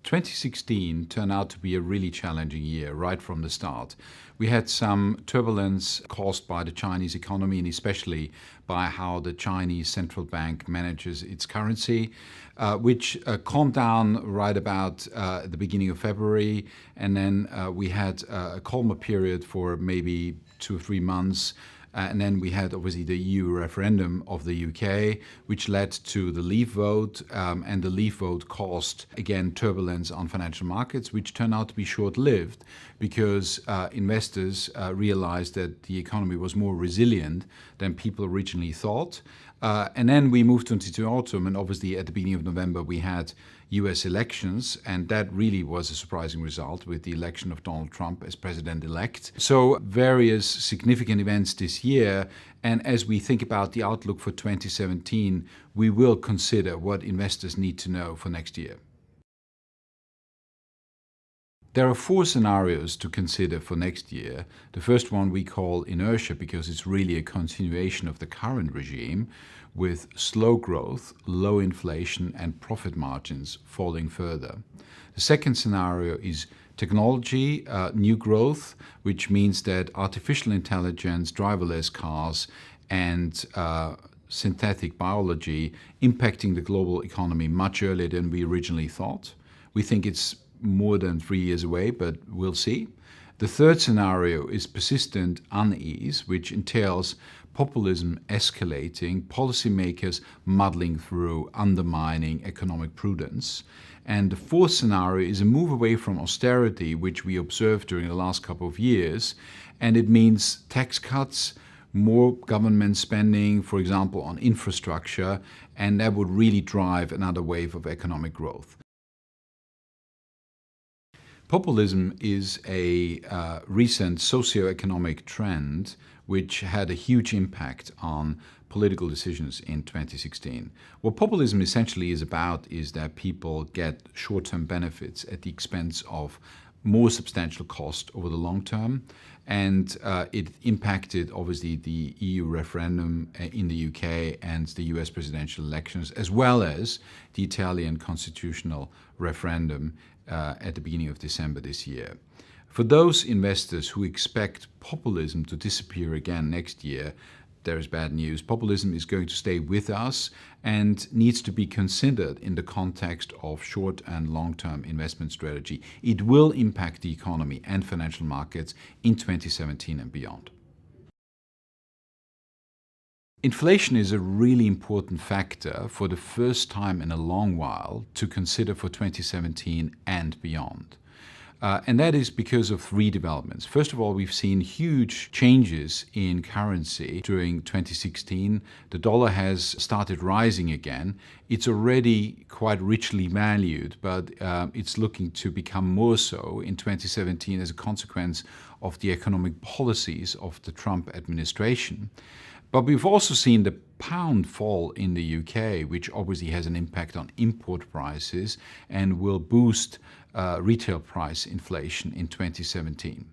2016 turned out to be a really challenging year right from the start. We had some turbulence caused by the Chinese economy and especially by how the Chinese central bank manages its currency, which calmed down right about the beginning of February. And then we had a calmer period for maybe 2 or 3 months. And then we had obviously the EU referendum of the UK, which led to the Leave vote, and the Leave vote caused, again, turbulence on financial markets, which turned out to be short-lived because investors realized that the economy was more resilient than people originally thought. And then we moved into autumn, and obviously at the beginning of November we had US elections, and that really was a surprising result with the election of Donald Trump as president-elect. So various significant events this year, and as we think about the outlook for 2017, we will consider what investors need to know for next year. There are 4 scenarios to consider for next year. The first one we call inertia because it's really a continuation of the current regime with slow growth, low inflation and profit margins falling further. The second scenario is technology, new growth, which means that artificial intelligence, driverless cars and synthetic biology impacting the global economy much earlier than we originally thought. We think it's more than 3 years away, but we'll see. The third scenario is persistent unease, which entails populism escalating, policymakers muddling through, undermining economic prudence. And the fourth scenario is a move away from austerity, which we observed during the last couple of years. And it means tax cuts, more government spending, for example, on infrastructure, and that would really drive another wave of economic growth. Populism is a recent socio-economic trend which had a huge impact on political decisions in 2016. What populism essentially is about is that people get short-term benefits at the expense of more substantial cost over the long term. And it impacted, obviously, the EU referendum in the UK and the US presidential elections, as well as the Italian constitutional referendum at the beginning of December this year. For those investors who expect populism to disappear again next year, there is bad news. Populism is going to stay with us and needs to be considered in the context of short and long-term investment strategy. It will impact the economy and financial markets in 2017 and beyond. Inflation is a really important factor for the first time in a long while to consider for 2017 and beyond. And that is because of 3 developments. First of all, we've seen huge changes in currency during 2016. The dollar has started rising again. It's already quite richly valued, but it's looking to become more so in 2017 as a consequence of the economic policies of the Trump administration. But we've also seen the pound fall in the UK, which obviously has an impact on import prices and will boost retail price inflation in 2017.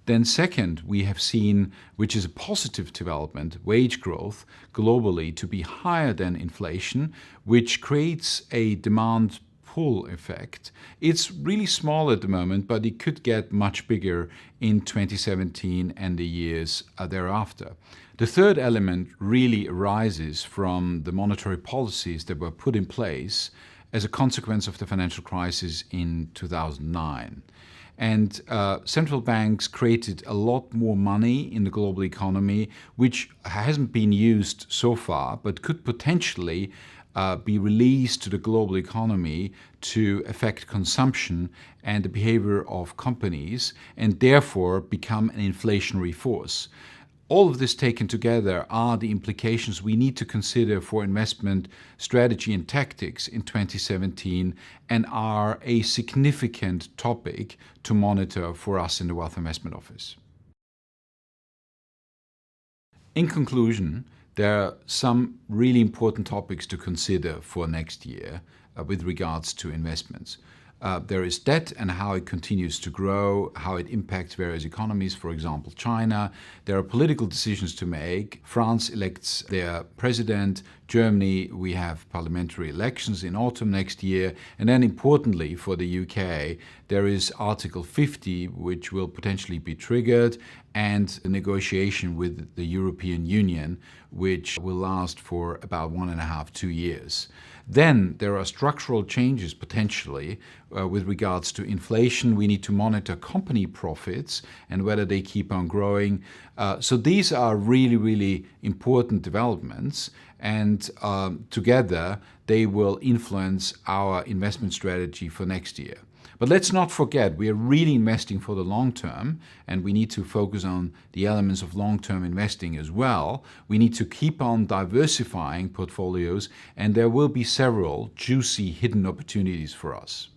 Then second, we have seen, which is a positive development, wage growth globally to be higher than inflation, which creates a demand pull effect. It's really small at the moment, but it could get much bigger in 2017 and the years thereafter. The third element really arises from the monetary policies that were put in place as a consequence of the financial crisis in 2009. And central banks created a lot more money in the global economy, which hasn't been used so far, but could potentially be released to the global economy to affect consumption and the behavior of companies, and therefore become an inflationary force. All of this taken together are the implications we need to consider for investment strategy and tactics in 2017 and are a significant topic to monitor for us in the Wealth Investment Office. In conclusion, there are some really important topics to consider for next year with regards to investments. There is debt and how it continues to grow, how it impacts various economies, for example, China. There are political decisions to make. France elects their president. Germany, we have parliamentary elections in autumn next year. And then importantly for the UK, there is Article 50, which will potentially be triggered, and a negotiation with the European Union, which will last for about 1.5 to 2 years. Then there are structural changes potentially with regards to inflation. We need to monitor company profits and whether they keep on growing. So these are really, really important developments, and together they will influence our investment strategy for next year. But let's not forget, we are really investing for the long term, and we need to focus on the elements of long-term investing as well. We need to keep on diversifying portfolios, and there will be several juicy hidden opportunities for us.